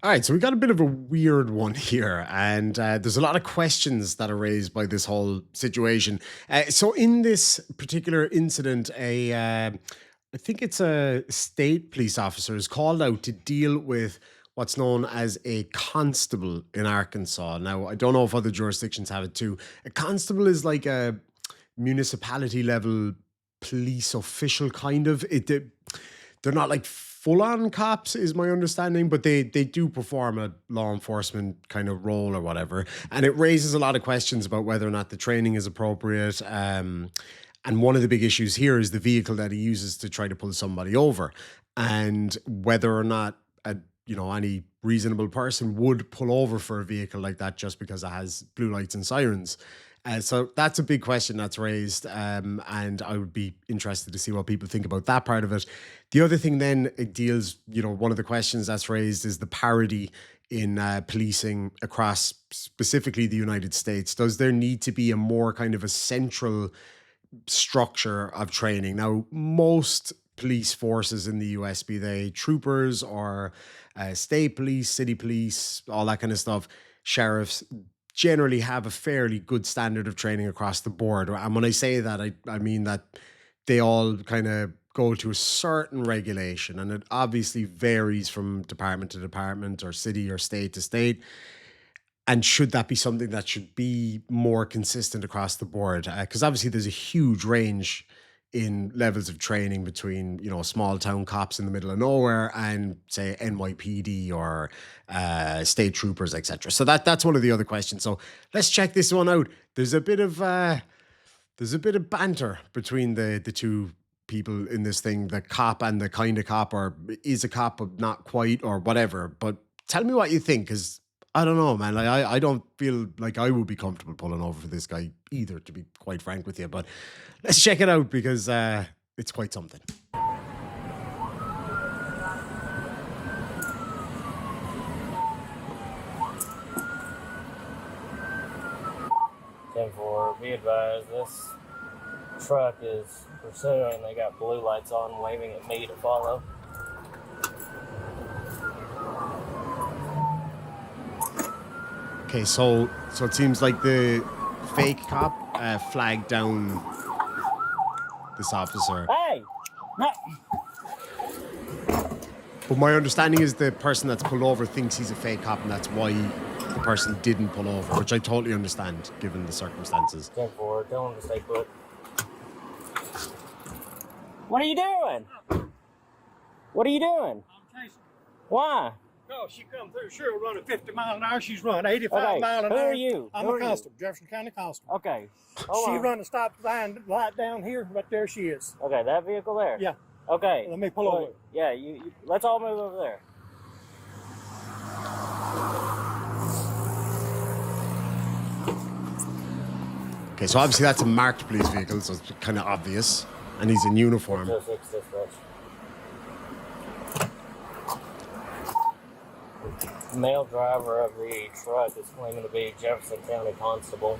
All right, so we got a bit of a weird one here, and there's a lot of questions that are raised by this whole situation. So, in this particular incident, I think it's a state police officer is called out to deal with what's known as a constable in Arkansas. Now, I don't know if other jurisdictions have it too. A constable is like a municipality level police official, kind of. They're not like full on cops, is my understanding, but they do perform a law enforcement kind of role or whatever. And it raises a lot of questions about whether or not the training is appropriate. And one of the big issues here is the vehicle that he uses to try to pull somebody over, and whether or not any reasonable person would pull over for a vehicle like that just because it has blue lights and sirens. So that's a big question that's raised, and I would be interested to see what people think about that part of it. The other thing then it deals, one of the questions that's raised is the parity in policing across specifically the United States. Does there need to be a more kind of a central structure of training? Now, most police forces in the US, be they troopers or state police, city police, all that kind of stuff, sheriffs, generally have a fairly good standard of training across the board. And when I say that, I mean that they all kind of go to a certain regulation, and it obviously varies from department to department or city or state to state. And should that be something that should be more consistent across the board? Because obviously there's a huge range in levels of training between, small town cops in the middle of nowhere and say NYPD or state troopers, etc. So that's one of the other questions. So let's check this one out. There's a bit of banter between the two people in this thing, the cop and the kind of cop, or is a cop but not quite, or whatever. But tell me what you think, because I don't know, man. Like, I don't feel like I would be comfortable pulling over for this guy either, to be quite frank with you. But let's check it out, because it's quite something. 10-4, be advised, this truck is pursuing. They got blue lights on, waving at me to follow. Okay, so it seems like the fake cop flagged down this officer. Hey! No. But my understanding is the person that's pulled over thinks he's a fake cop, and that's why the person didn't pull over, which I totally understand given the circumstances. 10-4, tell him to stay put. What are you doing? What are you doing? I'm chasing. Why? No, she come through. She'll run at 50 miles an hour. She's running 85 miles an hour. Who are you? I'm a constable, Jefferson County constable. Okay. She run a stop sign light down here. Right there she is. Okay, that vehicle there? Yeah. Okay. Let me pull over. Yeah, you let's all move over there. Okay, so obviously that's a marked police vehicle, so it's kind of obvious. And he's in uniform. 606 dispatch. Male driver of the truck is claiming to be Jefferson County Constable.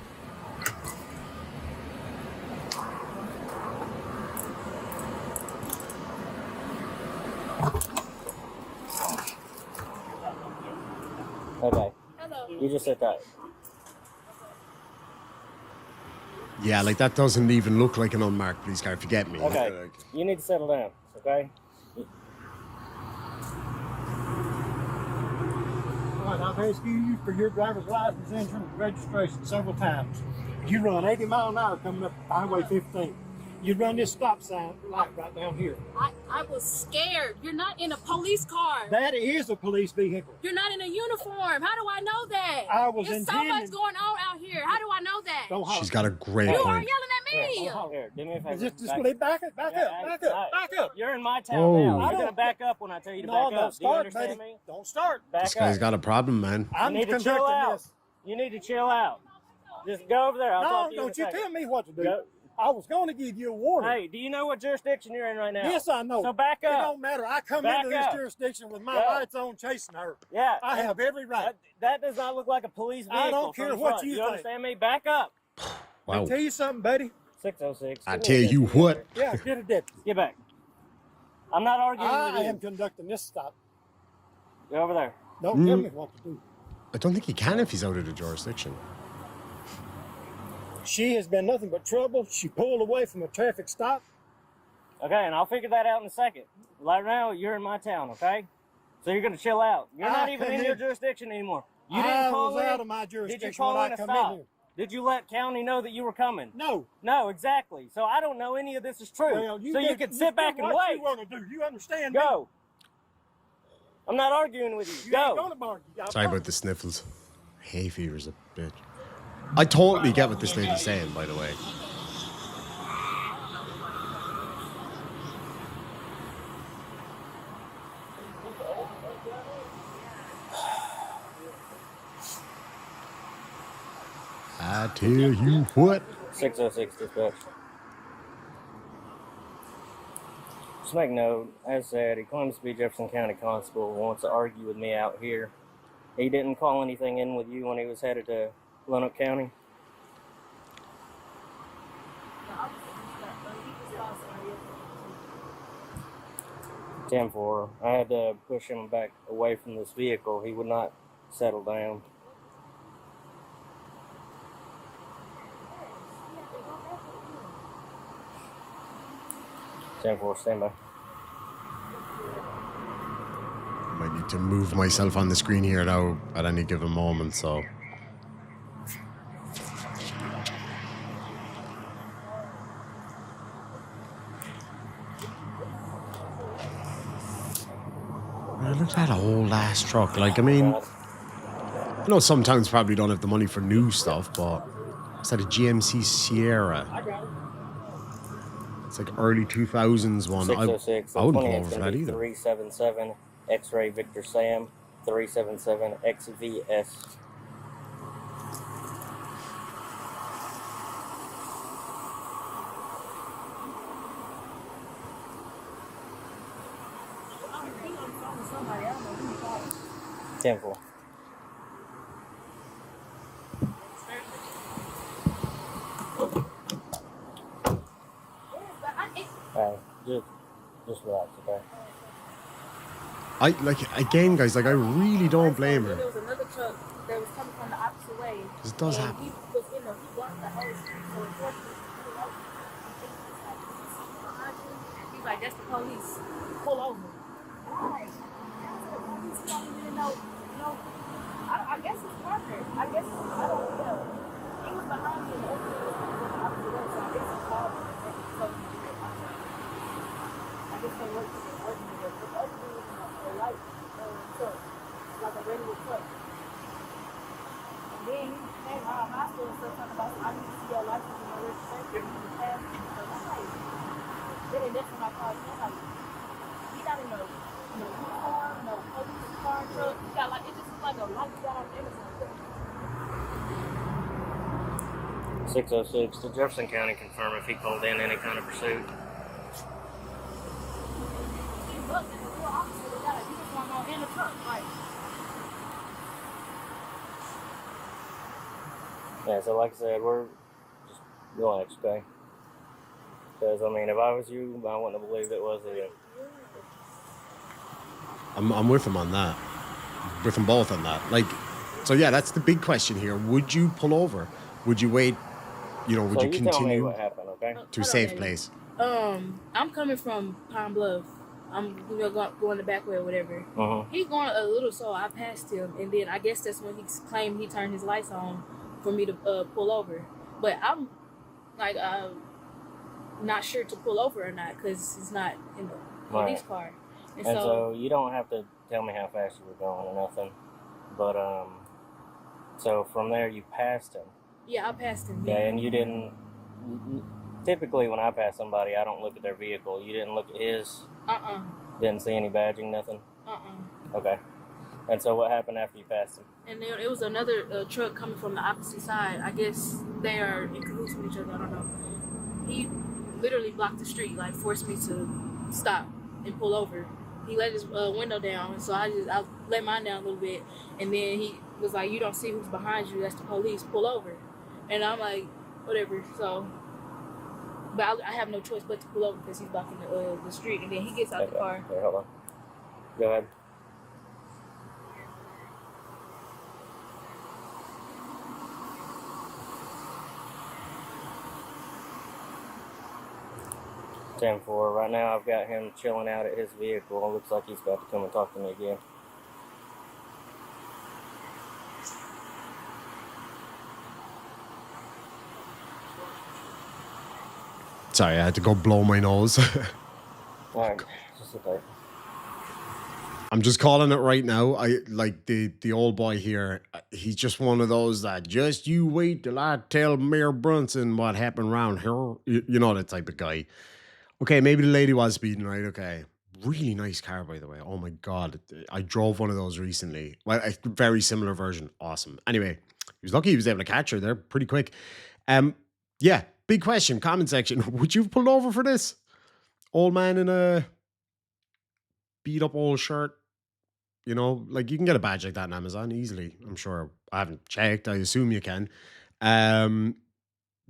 Okay. Hello. You just sit tight. Yeah, like that doesn't even look like an unmarked police car. Forget me. Okay. Like, You need to settle down, okay? All right, I've asked you for your driver's license, insurance, and registration several times. You run 80 miles an hour coming up Highway 15. You run this stop sign light right down here. I was scared. You're not in a police car. That is a police vehicle. You're not in a uniform. How do I know that? I was There's so intending- much going on out here. How do I know that? Don't holler. she's got a great You are point. yelling at me. Here, do me a favor. Just back up, back up. You're in my town Oh. now. I You're don't- gonna back up when I tell you to No, back don't up. Do you start, understand buddy. me? Don't start. Back This guy's up. got a problem, man. I'm You need to chill conducting out. this. You need to chill out. Just go over there. I'll No, talk to you in a don't you second. tell me what to do. Go. I was going to give you a warning. Hey, do you know what jurisdiction you're in right now? Yes, I know. So back It up. don't matter. I come Back into this up. jurisdiction with my Go. lights on chasing her. Yeah. I have every right. That does not look like a police vehicle. I don't from care the what front. you You think. understand me? Back up. Wow. I tell you something, buddy. 606. I Give me tell a you deputy. what. Yeah, get a deputy. Get back. I'm not arguing I with am you. conducting this stop. Go over there. Don't tell me what to do. I don't think he can if he's out of the jurisdiction. She has been nothing but trouble. She pulled away from a traffic stop. Okay, and I'll figure that out in a second. Right now, you're in my town, okay? So you're going to chill out. You're not even in your jurisdiction anymore. You didn't call was in. out of my jurisdiction Did you call when in I a come stop? in here. Did you let county know that you were coming? No. No, exactly. So I don't know any of this is true. Well, so you can sit back and what wait. you want to do. You understand Go. I'm not arguing with you. me? You ain't Go. gonna argue. Sorry about the sniffles. Hay fever's a bitch. I totally get what this lady's saying, by the way. I tell you what. 606 dispatch. Just make note, as said, he claims to be Jefferson County Constable, wants to argue with me out here. He didn't call anything in with you when he was headed to Lonoke County? Ten-4. I had to push him back away from this vehicle. He would not settle down. 10-4, stand by. Might need to move myself on the screen here now at any given moment, so. Look at that old ass truck. Like, I mean, I know some towns probably don't have the money for new stuff, but it's like a GMC Sierra. It's like early 2000s one. 606. I wouldn't pull over for that either. 377 X-Ray Victor Sam 377 XVS. Temple. Alright, just relax, okay? I like again, guys. Like, I really don't blame her. There was another truck that was coming from the opposite way. This does and happen. He was in the, he blocked the whole street. So unfortunately, he's like, that's the police. Pull over. Right. I guess it's Parker. I guess I don't know. He was behind me in the opposite way, so I guess it's Parker. So I guess they work together. But the other dude was in a light truck, like a regular truck. And then he came out of hospital and stuff talking about, I need to see your license and your registration and your passport. So I'm like, then that's when I called him. Like, he not in no uniform, no police car, truck. He got like, it just looks like a light he got on Amazon. 606. Did Jefferson County confirm if he called in any kind of pursuit? Yeah, so like I said, we're just relax, okay? Because, I mean, if I was you, I wouldn't have believed it was him. I'm with him on that. With them both on that. Like, so yeah, that's the big question here. Would you pull over? Would you wait? You know, would So you you tell me continue what happened, okay? to a safe place? I'm coming from Pine Bluff. I'm going the back way or whatever. Uh-huh. He's going a little slow. I passed him, and then I guess that's when he claimed he turned his lights on for me to pull over. But I'm like not sure to pull over or not because it's not in the police car. And so you don't have to tell me how fast you were going or nothing. But so from there you passed him. Yeah, I passed him. Okay, and you didn't. Typically, when I pass somebody, I don't look at their vehicle. You didn't look at his. Didn't see any badging, nothing. Okay. And so what happened after you passed him? And there was another truck coming from the opposite side. I guess they are in cahoots with each other. I don't know. He literally blocked the street, like forced me to stop and pull over. He let his window down, so I let mine down a little bit, and then he was like, "You don't see who's behind you? That's the police. Pull over." And I'm like, "Whatever." So, but I have no choice but to pull over because he's blocking the street, and then he gets out the car. Here, hold on. Go ahead. 10-4. Right now, I've got him chilling out at his vehicle. It looks like he's about to come and talk to me again. Sorry, I had to go blow my nose. All right, just sit there. I'm just calling it right now. I like the old boy here. He's just one of those that just you wait till I tell Mayor Brunson what happened around here. You know that type of guy. Okay, maybe the lady was speeding, right? Okay. Really nice car, by the way. Oh my God. I drove one of those recently. Well, a very similar version. Awesome. Anyway, he was lucky he was able to catch her there pretty quick. Yeah, big question. Comment section. Would you have pulled over for this? Old man in a beat up old shirt. You know, like you can get a badge like that on Amazon easily. I'm sure. I haven't checked. I assume you can. Um,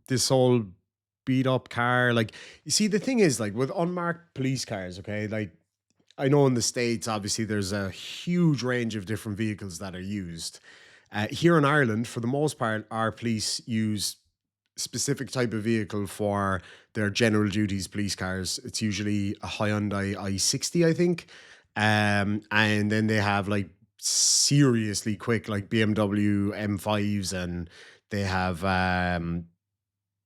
this whole beat up car, like you see, the thing is, like with unmarked police cars, okay, like I know in the States, obviously, there's a huge range of different vehicles that are used. Here in Ireland, for the most part, our police use specific type of vehicle for their general duties police cars. It's usually a Hyundai i60, I think. And then they have like seriously quick like BMW M5s, and they have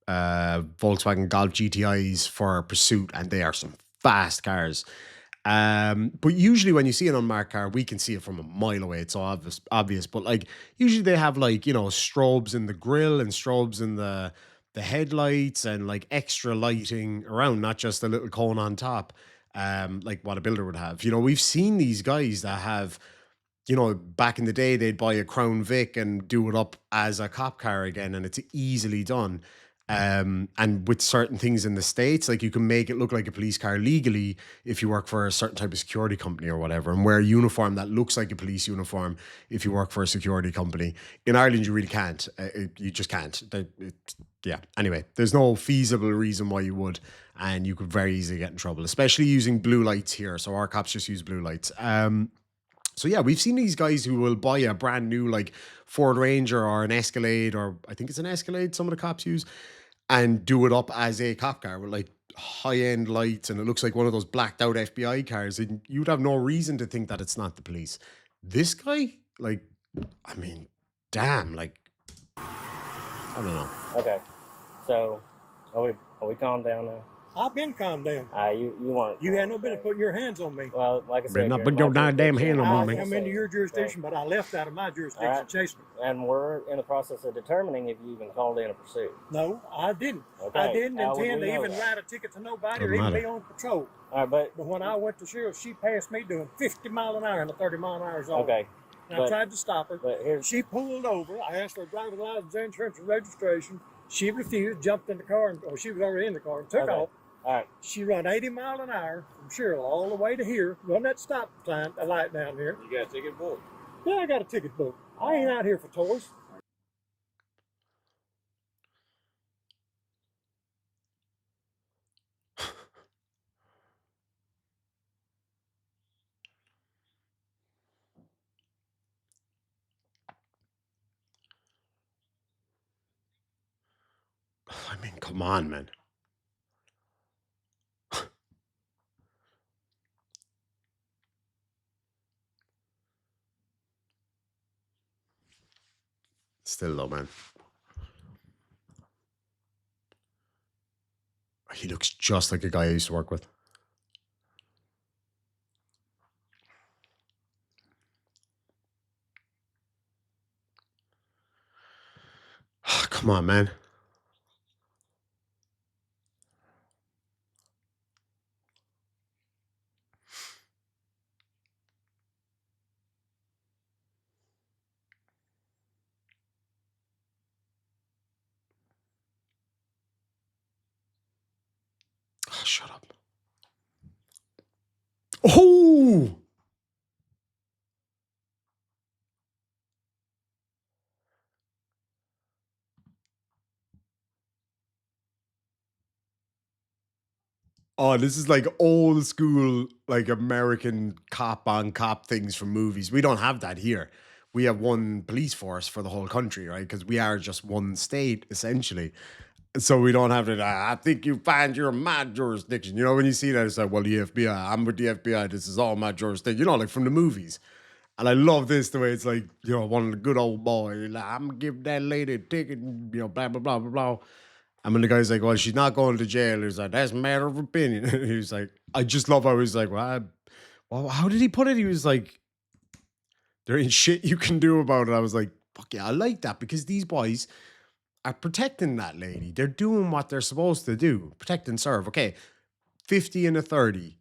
Volkswagen Golf GTIs for pursuit, and they are some fast cars. But usually when you see an unmarked car, we can see it from a mile away. It's so obvious. But like usually they have like, you know, strobes in the grill and strobes in the headlights and like extra lighting around, not just a little cone on top, like what a builder would have. You know, we've seen these guys that have, you know, back in the day, they'd buy a Crown Vic and do it up as a cop car again, and it's easily done. And with certain things in the States, like you can make it look like a police car legally if you work for a certain type of security company or whatever, and wear a uniform that looks like a police uniform if you work for a security company. In Ireland, you really can't. You just can't. Yeah. Anyway, there's no feasible reason why you would, and you could very easily get in trouble, especially using blue lights here. So our cops just use blue lights. So yeah, we've seen these guys who will buy a brand new like Ford Ranger or an Escalade, or I think it's an Escalade some of the cops use, and do it up as a cop car with like high end lights, and it looks like one of those blacked out FBI cars, and you'd have no reason to think that it's not the police. This guy, like, I mean, damn, like, I don't know. Okay, so are we calmed down now? I've been calmed down. You weren't. You had no business putting your hands on me. Well, like I Better said, not you're put in your my goddamn hand jurisdiction. on I me. come into your jurisdiction, but I left out of my jurisdiction Alright. chasing them. And we're in the process of determining if you even called in a pursuit. No, I didn't. Okay. I didn't How would intend we to know even that? write a ticket to nobody or Doesn't even matter. be on patrol. All right, but But when I went to Cheryl, she passed me doing 50 mile an hour in a 30 mile an hour zone. okay, And I but- tried to stop her. but here's She pulled over. I asked for a driver's license, insurance, and registration. She refused, jumped in the car, or she was already in the car and took Okay. off. all right. She run 80 mile an hour from Cheryl all the way to here. Run that stop sign, a light down here. You got a ticket booked? Yeah, I got a ticket booked. I ain't out here for toys. I mean, come on, man. Still though, man. He looks just like a guy I used to work with. Come on, man. Oh, shut up. Oh! Oh, this is like old school, like American cop on cop things from movies. We don't have that here. We have one police force for the whole country, right? Because we are just one state, essentially. So we don't have to, I think you find you're in my jurisdiction. You know, when you see that, it's like, well, the FBI, I'm with the FBI. This is all my jurisdiction. You know, like from the movies. And I love this, the way it's like, you know, one of the good old boys, like, I'm going to give that lady a ticket, you know, blah, blah, blah, blah, blah. And when the guy's like, well, she's not going to jail, he's like, that's a matter of opinion. He was like, I just love how he's like, well, how did he put it? He was like, there ain't shit you can do about it. I was like, fuck yeah, I like that, because these boys are protecting that lady. They're doing what they're supposed to do. Protect and serve. Okay, 50 and a 30.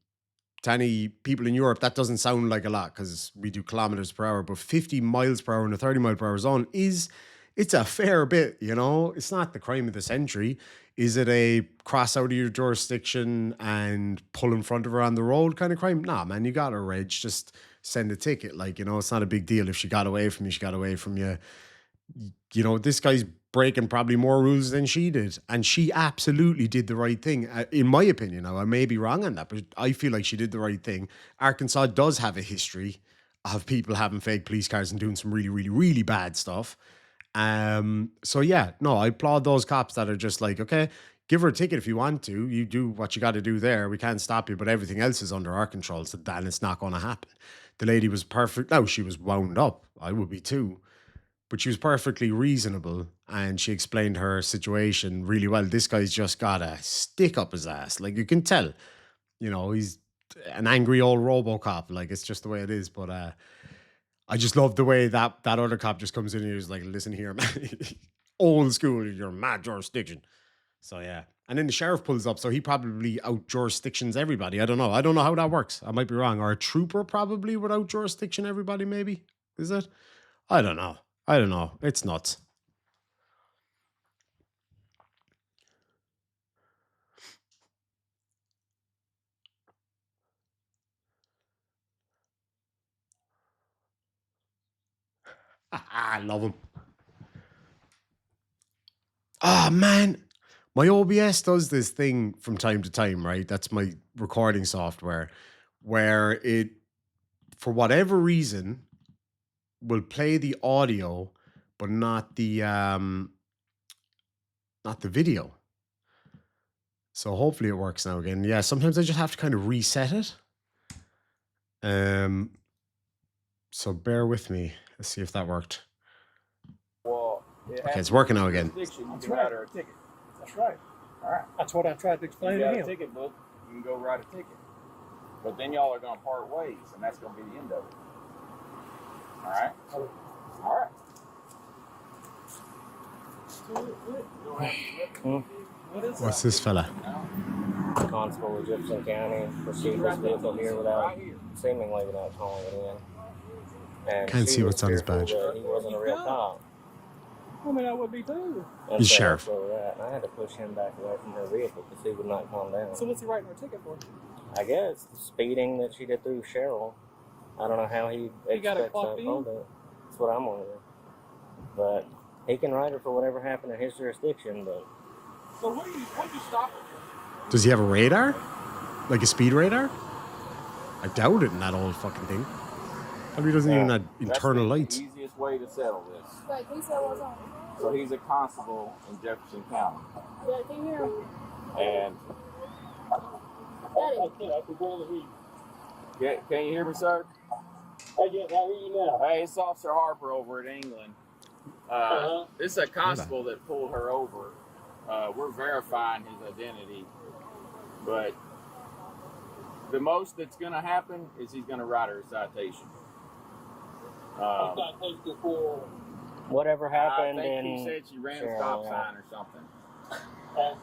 To any people in Europe, that doesn't sound like a lot because we do kilometers per hour, but 50 miles per hour in a 30 mile per hour zone it's a fair bit, you know? It's not the crime of the century. Is it a cross out of your jurisdiction and pull in front of her on the road kind of crime? Nah, man, you got her, Reg. Just send a ticket. Like, you know, it's not a big deal. If she got away from you, she got away from you. You know, this guy's breaking probably more rules than she did. And she absolutely did the right thing, in my opinion. Now, I may be wrong on that, but I feel like she did the right thing. Arkansas does have a history of people having fake police cars and doing some really, really, really bad stuff. So yeah, no, I applaud those cops that are just like, okay, give her a ticket if you want to. You do what you got to do there. We can't stop you, but everything else is under our control. So then it's not going to happen. The lady was perfect. No, she was wound up. I would be too. But she was perfectly reasonable and she explained her situation really well. This guy's just got a stick up his ass. Like, you can tell, you know, he's an angry old RoboCop. Like, it's just the way it is. But I just love the way that other cop just comes in and he's like, listen here, man. Old school, you're my jurisdiction. So yeah. And then the sheriff pulls up, so he probably out jurisdictions everybody. I don't know. I don't know how that works. I might be wrong. Or a trooper probably would out jurisdiction everybody, maybe. Is it? I don't know. I don't know. It's nuts. I love him. Ah, man. My OBS does this thing from time to time, right? That's my recording software, where it, for whatever reason, will play the audio, but not the video. So hopefully it works now again. Yeah, sometimes I just have to kind of reset it. So bear with me. Let's see if that worked. Well, Okay, it's working now again. You can write her a ticket. That's right. All right. That's what I tried to explain You to got a him. ticket book. You can go write a ticket. But then y'all are going to part ways, and that's going to be the end of it. All right? All right. What's this fella? Constable of Gibson County received this vehicle here seemingly without calling it in. And Can't she see was what's on his fearful badge. that he wasn't a real cop. I mean, I would be too. And He's so sheriff. after that, I had to push him back away from her vehicle because he would not calm down. So what's he writing her ticket for? I guess the speeding that she did through Cheryl. I don't know how he got her expects clocked to in? hold it. That's what I'm wondering. But he can write her for whatever happened in his jurisdiction. But So what do you stop her? Does he have a radar? Like a speed radar? I doubt it in that old fucking thing. Probably doesn't even have internal lights. That's the easiest way to settle this. Wait, can you say what's on? So he's a constable in Jefferson County. Yeah, can you hear him? And Daddy. I can barely hear you. can you hear me, sir? I hear you now. Hey, it's Officer Harper over at England. This is a constable that pulled her over. We're verifying his identity, but the most that's going to happen is he's going to write her a citation. whatever happened I think in he said she ran a Cheryl, stop yeah. sign or something.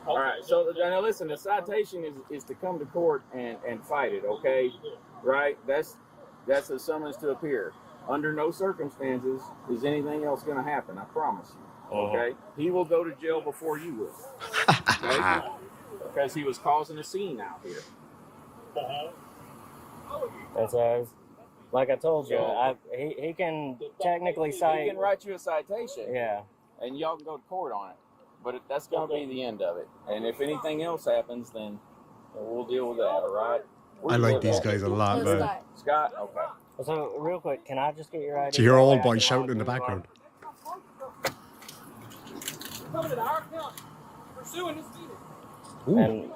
All right, so now listen, the citation is to come to court and fight it, okay? Right? That's a summons to appear. Under no circumstances is anything else going to happen, I promise you, okay? He will go to jail before you will, okay? Because he was causing a scene out here. That's like I told you, he can technically He cite. can write you a citation, Yeah. and y'all can go to court on it. But that's going to be the end of it. And if anything else happens, then we'll deal with that, all right? I like these guys a lot, man. Scott? Okay. So, real quick, can I just get your ID? So you're old That way I boy can shouting log in the your car? background. Coming to our county for Ooh,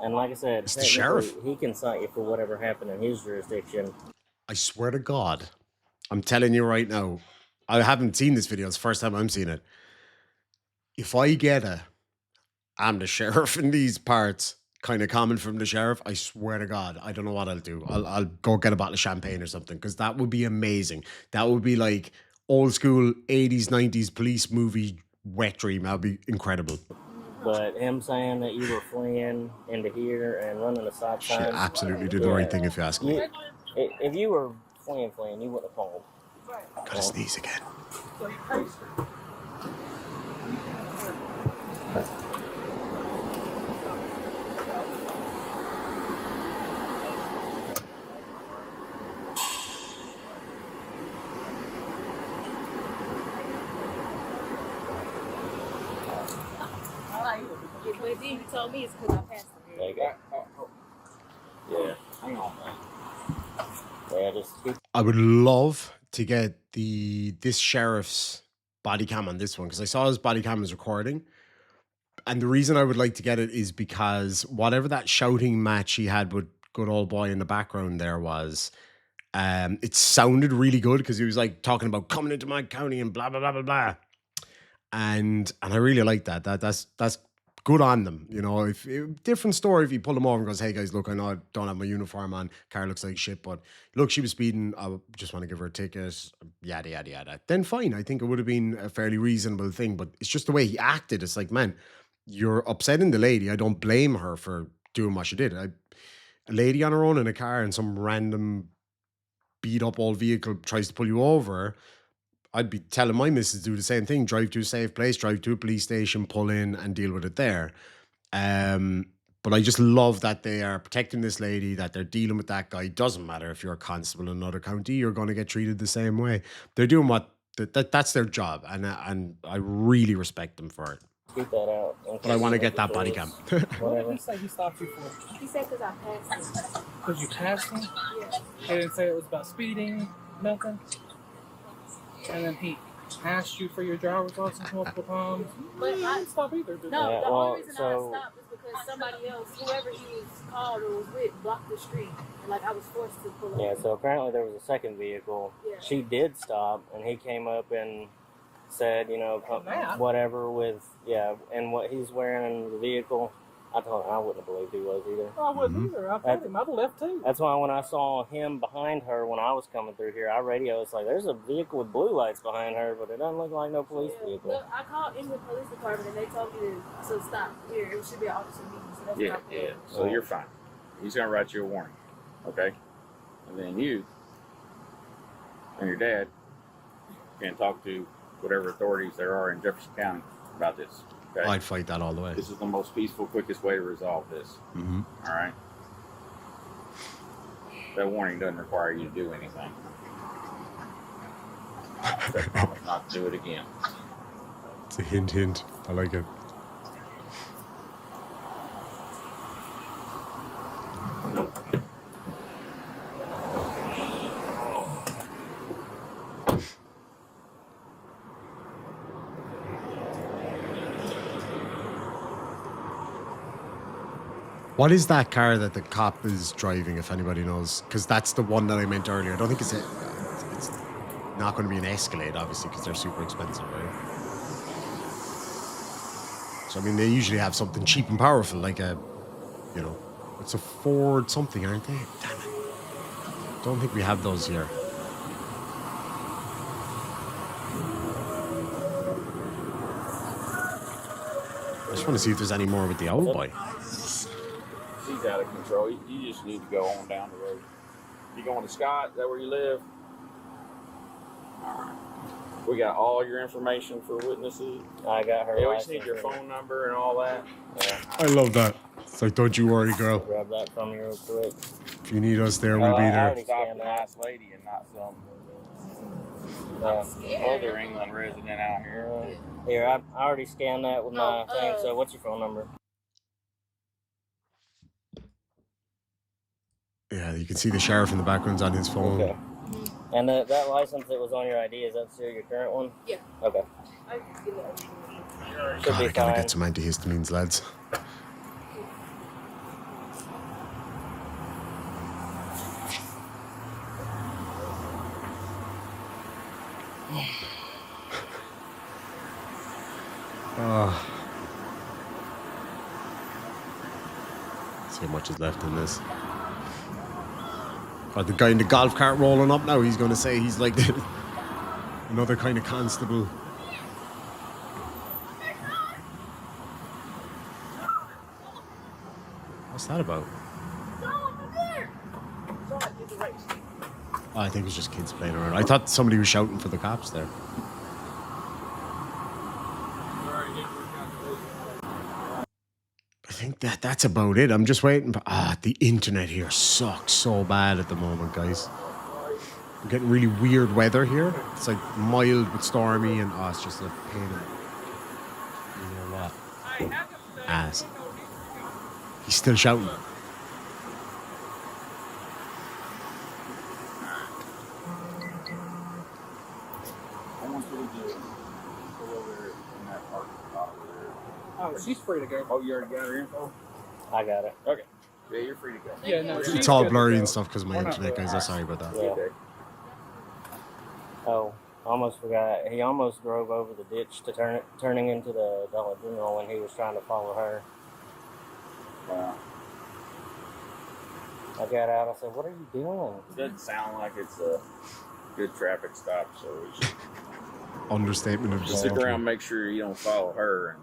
And like I said, it's the technically, sheriff. he can cite you for whatever happened in his jurisdiction. I swear to God, I'm telling you right now, I haven't seen this video. It's the first time I'm seeing it. If I get I'm the sheriff in these parts kind of comment from the sheriff, I swear to God, I don't know what I'll do. I'll go get a bottle of champagne or something because that would be amazing. That would be like old school 80s, 90s police movie wet dream. That would be incredible. But him saying that you were fleeing into here and running a stop Shit, sign, absolutely did the right thing if you ask me. if you were fleeing, you wouldn't have called. Gotta sneeze again. But then you told me it's because I passed it. There you go. Yeah. Hang on, man. Yeah, just keep. I would love to get this sheriff's body cam on this one because I saw his body cam was recording. And the reason I would like to get it is because whatever that shouting match he had with good old boy in the background there was, it sounded really good because he was like talking about coming into my county and blah blah blah blah blah. And I really like that. That's good on them. You know, if different story if you pull them over and goes, hey guys, look, I know I don't have my uniform on, car looks like shit, but look, she was speeding, I just want to give her a ticket, yada yada yada. Then fine, I think it would have been a fairly reasonable thing, but it's just the way he acted. It's like, man, you're upsetting the lady. I don't blame her for doing what she did. A lady on her own in a car and some random beat up old vehicle tries to pull you over, I'd be telling my missus to do the same thing. Drive to a safe place, drive to a police station, pull in and deal with it there. But I just love that they are protecting this lady, that they're dealing with that guy. Doesn't matter if you're a constable in another county, you're going to get treated the same way. They're doing what, that's their job. And I really respect them for it. Keep that out. But I want to get that body cam. What did he say he stopped you for? He said because I passed it. Because you passed him? Yeah. He didn't say it was about speeding, nothing? And then he asked you for your driver's license multiple times? But You I didn't stop either, did no, Yeah, the well, only reason I so- stopped is because somebody else, whoever he was called or was with, blocked the street, and like I was forced to pull over. Yeah, so apparently there was a second vehicle. Yeah. She did stop, and he came up and said, you know, That? whatever with, and what he's wearing in the vehicle. I told him I wouldn't have believed he was either. I wouldn't either. I told him I'd have left too. That's why when I saw him behind her when I was coming through here, I radioed. It's like, there's a vehicle with blue lights behind her, but it doesn't look like no police vehicle. Look, I called in the police department and they told me to stop here. It should be an officer meeting, so that's Yeah, not yeah. So you're fine. He's gonna write you a warning, okay? And then you and your dad can talk to whatever authorities there are in Jefferson County about this. Okay? I'd fight that all the way. This is the most peaceful, quickest way to resolve this. Mm-hmm. All right. That warning doesn't require you to do anything. Just promise not to do it again. It's a hint. I like it. What is that car that the cop is driving, if anybody knows? Because that's the one that I meant earlier. I don't think it's not going to be an Escalade, obviously, because they're super expensive, right? So, I mean, they usually have something cheap and powerful, like a, you know, it's a Ford something, aren't they? Damn it. Don't think we have those here. I just want to see if there's any more with the old boy. She's out of control. You just need to go on down the road. You going to Scott? Is that where you live? All right. We got all your information for witnesses. I got her Yeah, we license. just need your and- phone number and all that. Yeah, I love that. It's like, don't you worry, girl. grab that from you real quick. If you need us there, we'll be I there. already Stop scanned a that. nice lady and not some scared. other England resident out here. Here, I already scanned that with my thing. So, what's your phone number? Yeah, you can see the sheriff in the background on his phone. Okay. And that license that was on your ID, is that still your current one? Yeah. Okay. I can get it. Should God, be I gotta fine. get some antihistamines, lads. Oh. See how much is left in this. Got the guy in the golf cart rolling up now. He's going to say he's like another kind of constable. What's that about? Oh, I think it was just kids playing around. I thought somebody was shouting for the cops there. I think that's about it. I'm just waiting for... the internet here sucks so bad at the moment, guys. We're getting really weird weather here. It's like mild but stormy, and it's just a pain in... You know what? Ass. He's still shouting. Oh, she's free to go. Oh, you already got her info? I got it. Okay. Yeah, you're free to go. Yeah, no, It's all blurry and stuff because of my internet, guys. I'm sorry about that. Yeah. Okay. Oh, almost forgot. He almost drove over the ditch to turning into the Dollar General when he was trying to follow her. Wow. I got out. I said, "What are you doing?" It doesn't sound like it's a good traffic stop, so we should Understatement of the stick century. around and make sure you don't follow her.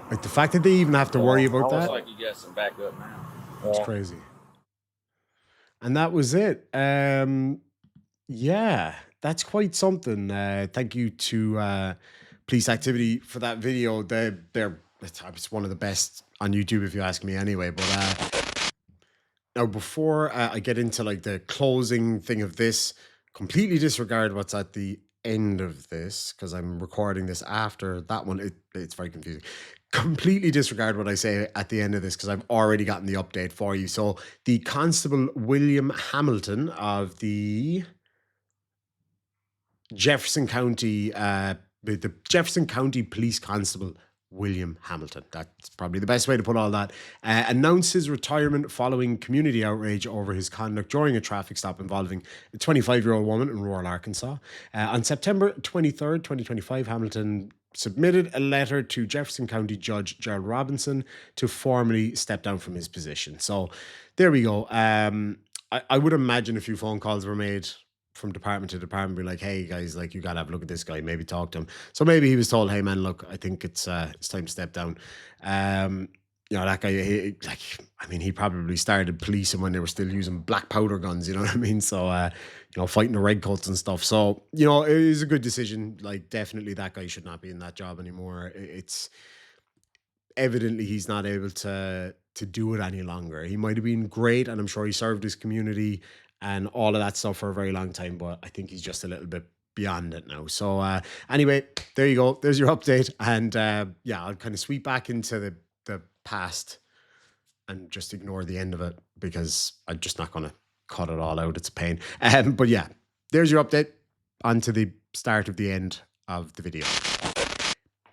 And Like the fact that they even have to worry about looks that. like you got some backup now. It's crazy. And that was it. Yeah, that's quite something. Thank you to Police Activity for that video. It's one of the best on YouTube, if you ask me anyway. But now, before I get into like the closing thing of this, completely disregard what's at the end of this, because I'm recording this after that one. It's very confusing. Completely disregard what I say at the end of this because I've already gotten the update for you. So the Constable William Hamilton of the Jefferson County, the Jefferson County Police Constable William Hamilton, that's probably the best way to put all that, announced his retirement following community outrage over his conduct during a traffic stop involving a 25-year-old woman in rural Arkansas. On September 23rd, 2025, Hamilton submitted a letter to Jefferson County Judge Gerald Robinson to formally step down from his position. So there we go. I would imagine a few phone calls were made from department to department, be like, "Hey guys, like you gotta have a look at this guy, maybe talk to him." So maybe he was told, "Hey man, look, I think it's time to step down." You know, that guy, he probably started policing when they were still using black powder guns, you know what I mean? So, fighting the redcoats and stuff. So, it is a good decision. Like, definitely that guy should not be in that job anymore. It's evidently he's not able to do it any longer. He might have been great, and I'm sure he served his community and all of that stuff for a very long time, but I think he's just a little bit beyond it now. So anyway, there you go. There's your update. And I'll kind of sweep back into the past and just ignore the end of it because I'm just not going to cut it all out. It's a pain. But yeah, there's your update. On to the start of the end of the video.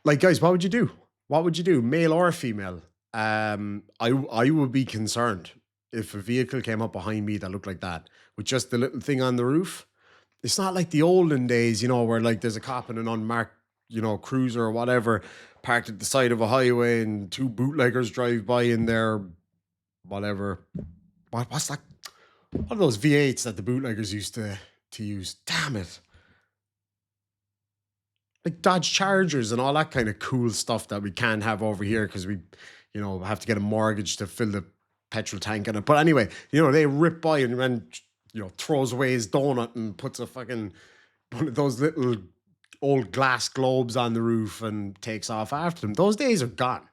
Like, guys, what would you do? What would you do, male or female? I would be concerned if a vehicle came up behind me that looked like that with just the little thing on the roof. It's not like the olden days, where like there's a cop in an unmarked, cruiser or whatever parked at the side of a highway and two bootleggers drive by in their whatever. What's that? What are those V8s that the bootleggers used to use? Damn it. Like Dodge Chargers and all that kind of cool stuff that we can't have over here because we, have to get a mortgage to fill the petrol tank in it. But anyway, they rip by and then, throws away his donut and puts a fucking one of those little old glass globes on the roof and takes off after them. Those days are gone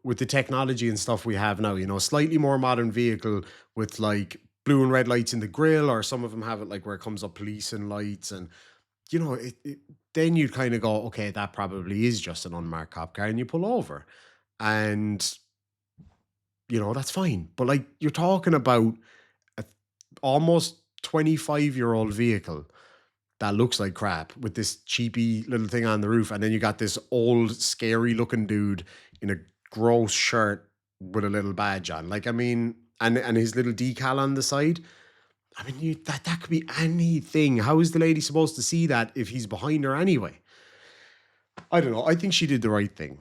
with the technology and stuff we have now. Slightly more modern vehicle with like blue and red lights in the grill, or some of them have it like where it comes up police and lights, and then you'd kind of go, okay, that probably is just an unmarked cop car, and you pull over, and that's fine. But like, you're talking about a almost 25-year-old vehicle that looks like crap with this cheapy little thing on the roof, and then you got this old scary looking dude in a gross shirt with a little badge on, like, I mean, and his little decal on the side. I mean, that could be anything. How is the lady supposed to see that if he's behind her anyway? I don't know. I think she did the right thing.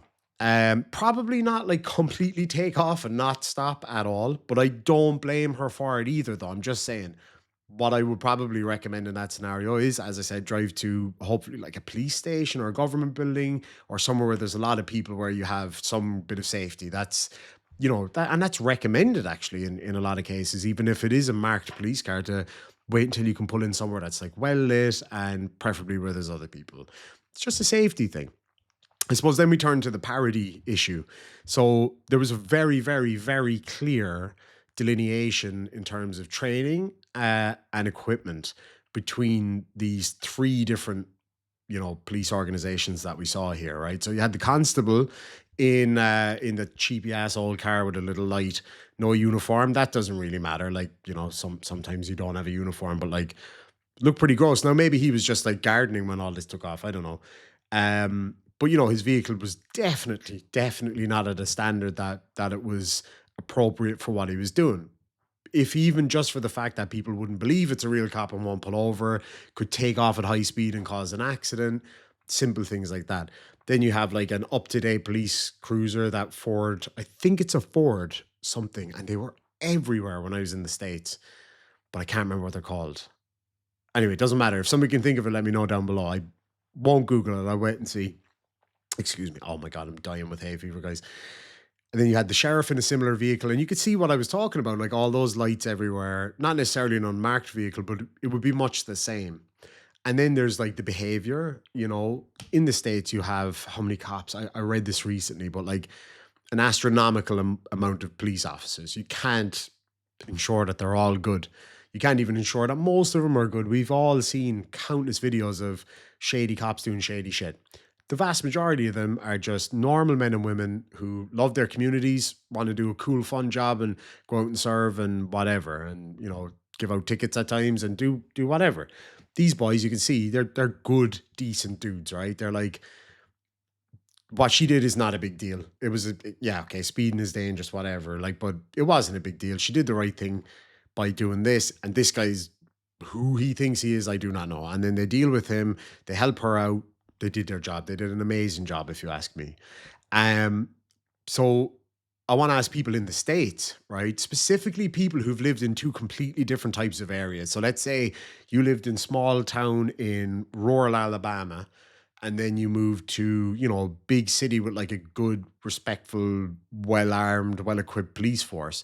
Probably not like completely take off and not stop at all, but I don't blame her for it either, though. I'm just saying what I would probably recommend in that scenario is, as I said, drive to hopefully like a police station or a government building or somewhere where there's a lot of people where you have some bit of safety. That's, that, and that's recommended actually in a lot of cases, even if it is a marked police car, to wait until you can pull in somewhere that's like well lit and preferably where there's other people. It's just a safety thing. I suppose then we turn to the parody issue. So there was a very, very, very clear delineation in terms of training and equipment between these three different, police organizations that we saw here, right? So you had the constable in the cheapy ass old car with a little light, no uniform. That doesn't really matter. Like, sometimes you don't have a uniform, but like looked pretty gross. Now maybe he was just like gardening when all this took off. I don't know. But his vehicle was definitely, definitely not at a standard that it was appropriate for what he was doing. If even just for the fact that people wouldn't believe it's a real cop and won't pull over, could take off at high speed and cause an accident, simple things like that. Then you have like an up-to-date police cruiser, that Ford, I think it's a Ford something, and they were everywhere when I was in the States, but I can't remember what they're called. Anyway, it doesn't matter. If somebody can think of it, let me know down below. I won't Google it. I'll wait and see. Excuse me. Oh my God, I'm dying with hay fever, guys. And then you had the sheriff in a similar vehicle, and you could see what I was talking about, like all those lights everywhere. Not necessarily an unmarked vehicle, but it would be much the same. And then there's like the behavior, in the States, you have how many cops? I read this recently, but like an astronomical amount of police officers. You can't ensure that they're all good. You can't even ensure that most of them are good. We've all seen countless videos of shady cops doing shady shit. The vast majority of them are just normal men and women who love their communities, want to do a cool, fun job and go out and serve and whatever, and give out tickets at times and do whatever. These boys, you can see, they're good, decent dudes, right? They're like, what she did is not a big deal. It was okay, speeding is dangerous, whatever. Like, but it wasn't a big deal. She did the right thing by doing this, and this guy's who he thinks he is, I do not know. And then they deal with him, they help her out. They did their job. They did an amazing job, if you ask me. So I want to ask people in the States, right? Specifically people who've lived in two completely different types of areas. So let's say you lived in small town in rural Alabama, and then you moved to, a big city with like a good, respectful, well-armed, well-equipped police force.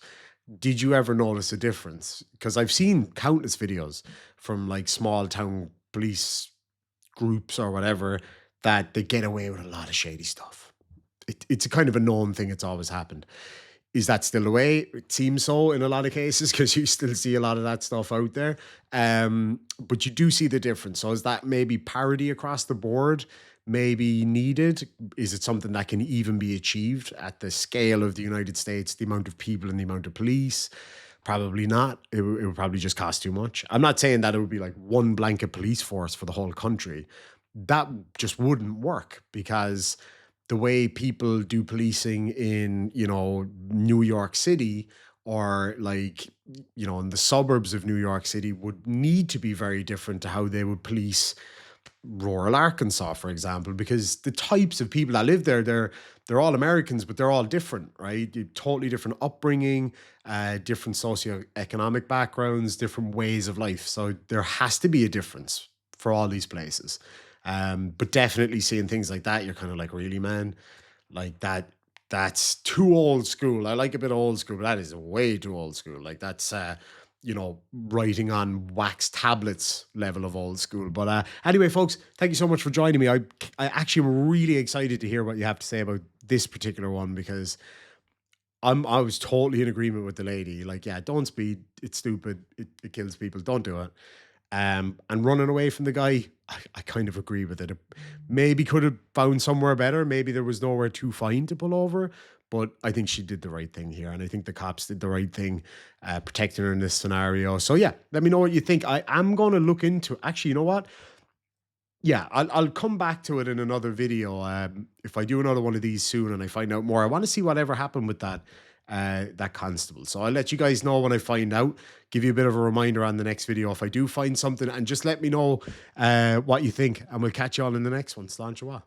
Did you ever notice a difference? Because I've seen countless videos from like small town police groups or whatever, that they get away with a lot of shady stuff. It's a kind of a known thing. It's always happened. Is that still the way? It seems so in a lot of cases, because you still see a lot of that stuff out there. But you do see the difference. So is that maybe parity across the board maybe needed? Is it something that can even be achieved at the scale of the United States, the amount of people and the amount of police? Probably not. It would probably just cost too much. I'm not saying that it would be like one blanket police force for the whole country. That just wouldn't work, because the way people do policing in, New York City, or like, in the suburbs of New York City, would need to be very different to how they would police rural Arkansas, for example, because the types of people that live there, they're all Americans, but they're all different, right? Totally different upbringing, different socioeconomic backgrounds, different ways of life. So there has to be a difference for all these places. But definitely seeing things like that, you're kind of like, really, man? Like that's too old school. I like a bit of old school, but that is way too old school. Like that's writing on wax tablets level of old school. But anyway, folks, thank you so much for joining me. I actually am really excited to hear what you have to say about this particular one, because I was totally in agreement with the lady. Like, yeah, don't speed. It's stupid. It kills people. Don't do it. And running away from the guy, I kind of agree with it. Maybe could have found somewhere better. Maybe there was nowhere too fine to pull over. But I think she did the right thing here. And I think the cops did the right thing, protecting her in this scenario. So yeah, let me know what you think. I am going to look into, actually, you know what? Yeah, I'll come back to it in another video. If I do another one of these soon and I find out more, I want to see whatever happened with that constable. So I'll let you guys know when I find out. Give you a bit of a reminder on the next video if I do find something, and just let me know what you think. And we'll catch you all in the next one. Sláinte mhath.